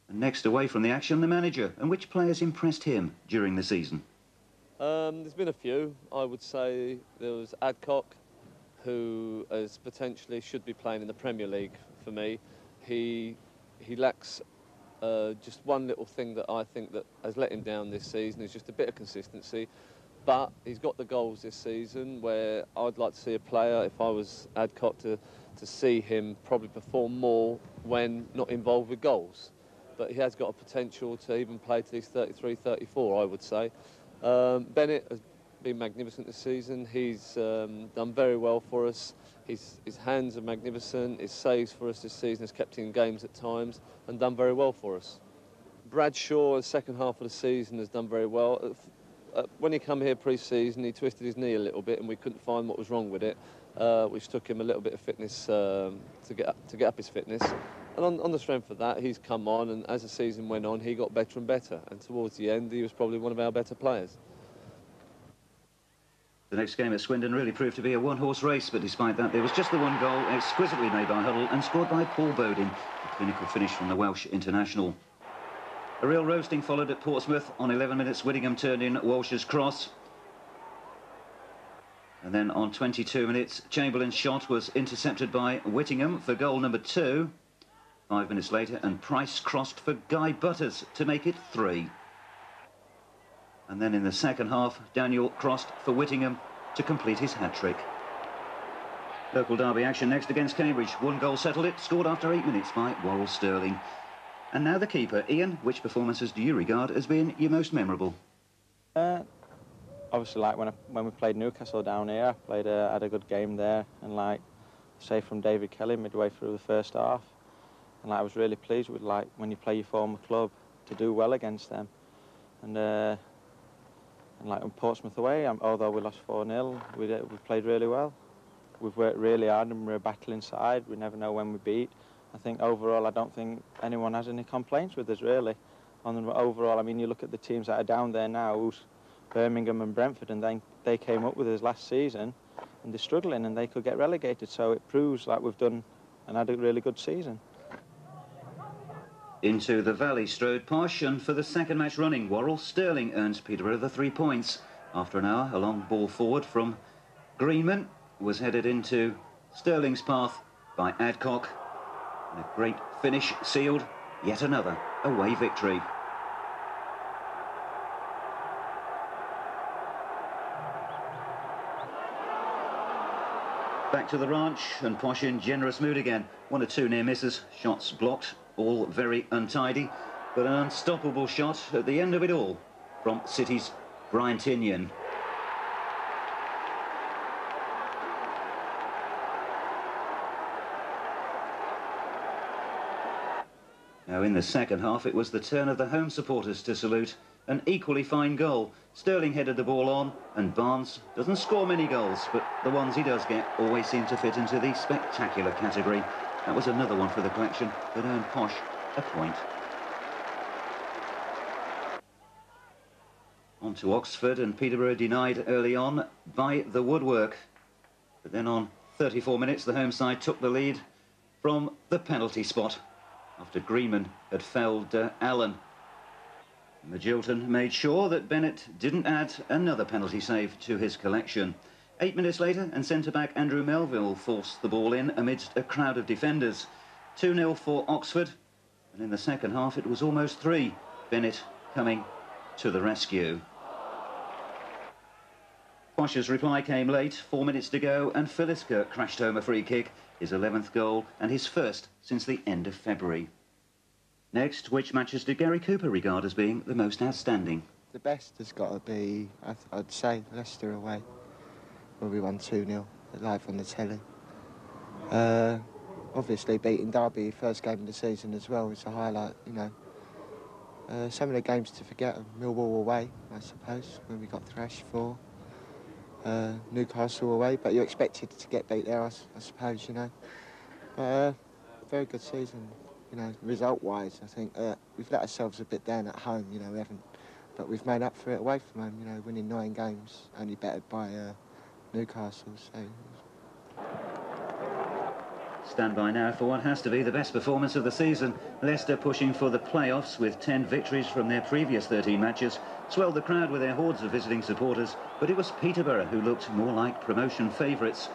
And next, away from the action, the manager. And which players impressed him during the season? There's been a few. I would say there was Adcock, who is potentially should be playing in the Premier League for me. He lacks just one little thing that I think that has let him down this season is just a bit of consistency. But he's got the goals this season where I'd like to see a player, if I was Adcock, to see him probably perform more when not involved with goals. But he has got a potential to even play to his 33, 34, I would say. Bennett has been magnificent this season. He's done very well for us. His hands are magnificent. His saves for us this season has kept him in games at times and done very well for us. Bradshaw, the second half of the season, has done very well. When he came here pre-season, he twisted his knee a little bit and we couldn't find what was wrong with it, which took him a little bit of fitness to get up his fitness. And on the strength of that, he's come on, and as the season went on, he got better and better. And towards the end, he was probably one of our better players. The next game at Swindon really proved to be a one-horse race, but despite that, there was just the one goal, exquisitely made by Huddle and scored by Paul Bodin, a clinical finish from the Welsh international. A real roasting followed at Portsmouth. On 11 minutes, Whittingham turned in Walsh's cross. And then on 22 minutes, Chamberlain's shot was intercepted by Whittingham for goal number 2. 5 minutes later, and Price crossed for Guy Butters to make it 3. And then in the second half, Daniel crossed for Whittingham to complete his hat-trick. Local derby action next against Cambridge. One goal settled it, scored after 8 minutes by Worrell Sterling. And now the keeper. Ian, which performances do you regard as being your most memorable? Obviously, like when we played Newcastle down here, I had a good game there, and like say from David Kelly midway through the first half, and like, I was really pleased with like when you play your former club to do well against them, and like on Portsmouth away, although we lost 4-0, we played really well. We've worked really hard and we're a battling side. We never know when we beat. I think overall, I don't think anyone has any complaints with us, really. Overall, I mean, you look at the teams that are down there now, Birmingham and Brentford, and they came up with us last season, and they're struggling, and they could get relegated. So it proves like we've done and had a really good season. Into the Valley strode Posh, and for the second match running, Worrell Sterling earns Peterborough the 3 points. After an hour, a long ball forward from Greenman was headed into Sterling's path by Adcock. And a great finish sealed yet another away victory. Back to the ranch, and Posh in generous mood again. 1 or 2 near misses, shots blocked, all very untidy, but an unstoppable shot at the end of it all from City's Brian Tinian. Now in the second half, it was the turn of the home supporters to salute an equally fine goal. Sterling headed the ball on, and Barnes doesn't score many goals, but the ones he does get always seem to fit into the spectacular category. That was another one for the collection that earned Posh a point. On to Oxford, and Peterborough denied early on by the woodwork. But then on 34 minutes, the home side took the lead from the penalty spot after Greenman had felled Allen. Magilton made sure that Bennett didn't add another penalty save to his collection. 8 minutes later, and centre-back Andrew Melville forced the ball in amidst a crowd of defenders. 2-0 for Oxford, and in the second half it was almost 3. Bennett coming to the rescue. Posh's reply came late, 4 minutes to go, and Philliska crashed home a free kick, his 11th goal and his first since the end of February. Next, which matches did Gary Cooper regard as being the most outstanding? The best has got to be, I'd say, Leicester away, where we won 2-0, live on the telly. Obviously, beating Derby first game of the season as well is a highlight, you know. Some of the games to forget are Millwall away, I suppose, when we got thrashed 4. Newcastle away, but you're expected to get beat there, I suppose, you know. Very good season. You know, result-wise, I think we've let ourselves a bit down at home, you know, we haven't, but we've made up for it away from home, you know, winning 9 games, only bettered by Newcastle, so. Stand by now for what has to be the best performance of the season. Leicester pushing for the playoffs with 10 victories from their previous 13 matches. Swelled the crowd with their hordes of visiting supporters, but it was Peterborough who looked more like promotion favourites.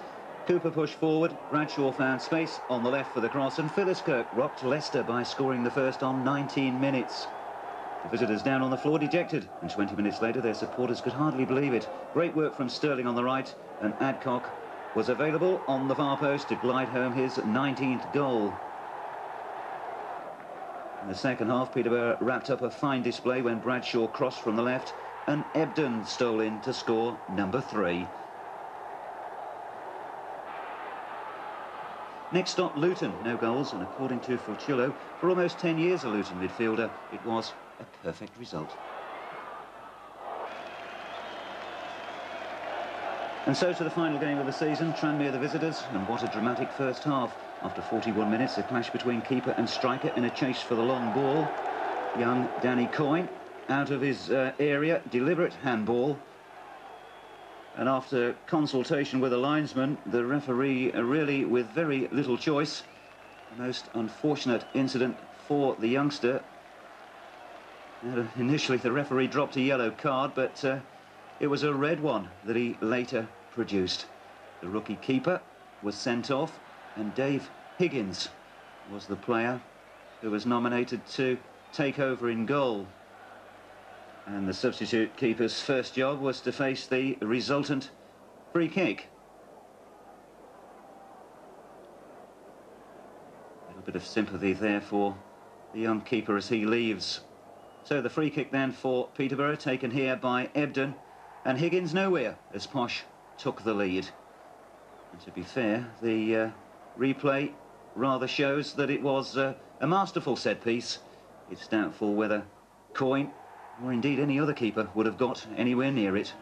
Cooper pushed forward, Bradshaw found space on the left for the cross, and Philliskirk rocked Leicester by scoring the first on 19 minutes. The visitors down on the floor dejected, and 20 minutes later their supporters could hardly believe it. Great work from Sterling on the right, and Adcock was available on the far post to glide home his 19th goal. In the second half, Peterborough wrapped up a fine display when Bradshaw crossed from the left and Ebden stole in to score number 3. Next stop, Luton. No goals, and according to Fulchillo, for almost 10 years a Luton midfielder, it was a perfect result. And so to the final game of the season, Tranmere the visitors, and what a dramatic first half. After 41 minutes, a clash between keeper and striker in a chase for the long ball. Young Danny Coyne out of his area, deliberate handball. And after consultation with the linesman, the referee really with very little choice. The most unfortunate incident for the youngster. Initially, the referee dropped a yellow card, but it was a red one that he later produced. The rookie keeper was sent off, and Dave Higgins was the player who was nominated to take over in goal. And the substitute keeper's first job was to face the resultant free kick. A little bit of sympathy there for the young keeper as he leaves. So the free kick then for Peterborough, taken here by Ebden, and Higgins nowhere as Posh took the lead. And to be fair, the replay rather shows that it was a masterful set piece. It's doubtful whether Coyne or indeed any other keeper would have got anywhere near it.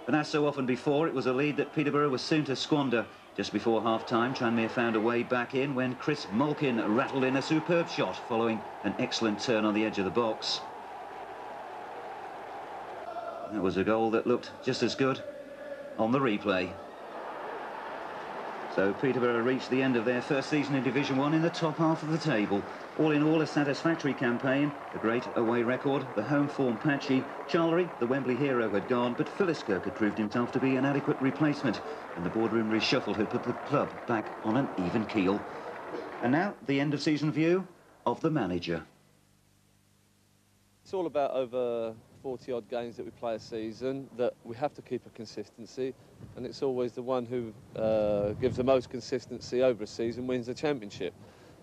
But as so often before, it was a lead that Peterborough was soon to squander. Just before half-time, Tranmere found a way back in when Chris Malkin rattled in a superb shot following an excellent turn on the edge of the box. That was a goal that looked just as good on the replay. So Peterborough reached the end of their first season in Division 1 in the top half of the table. All in all, a satisfactory campaign, a great away record, the home form patchy. Charlery, the Wembley hero, had gone, but Philliskirk had proved himself to be an adequate replacement, and the boardroom reshuffle had put the club back on an even keel. And now, the end-of-season view of the manager. It's all about over 40-odd games that we play a season, that we have to keep a consistency, and it's always the one who gives the most consistency over a season wins the championship.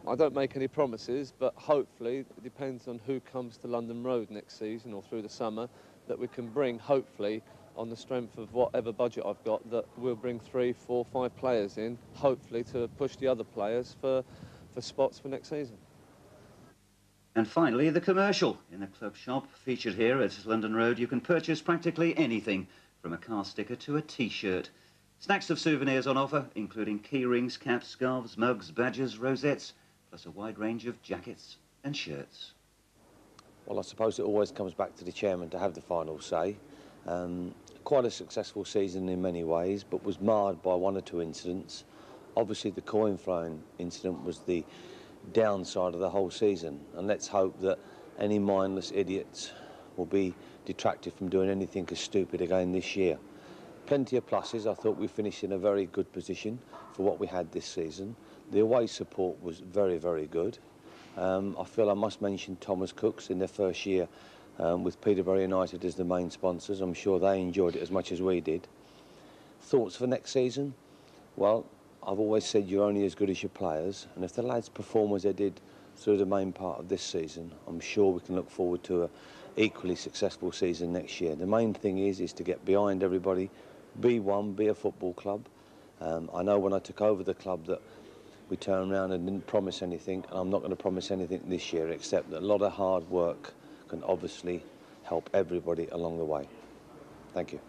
I don't make any promises, but hopefully it depends on who comes to London Road next season or through the summer, that we can bring, hopefully, on the strength of whatever budget I've got, that we'll bring 3, 4, 5 players in, hopefully to push the other players for spots for next season. And finally, the commercial. In the club shop featured here at London Road, you can purchase practically anything, from a car sticker to a T-shirt. Stacks of souvenirs on offer, including key rings, caps, scarves, mugs, badges, rosettes, plus a wide range of jackets and shirts. Well, I suppose it always comes back to the chairman to have the final say. Quite a successful season in many ways, but was marred by 1 or 2 incidents. Obviously, the coin throwing incident was the downside of the whole season, and let's hope that any mindless idiots will be detracted from doing anything as stupid again this year. Plenty of pluses. I thought we finished in a very good position for what we had this season. The away support was very, very good. I feel I must mention Thomas Cook's in their first year with Peterborough United as the main sponsors. I'm sure they enjoyed it as much as we did. Thoughts for next season? Well, I've always said you're only as good as your players, and if the lads perform as they did through the main part of this season, I'm sure we can look forward to an equally successful season next year. The main thing is to get behind everybody, be one, be a football club. I know when I took over the club that we turned around and didn't promise anything, and I'm not going to promise anything this year, except that a lot of hard work can obviously help everybody along the way. Thank you.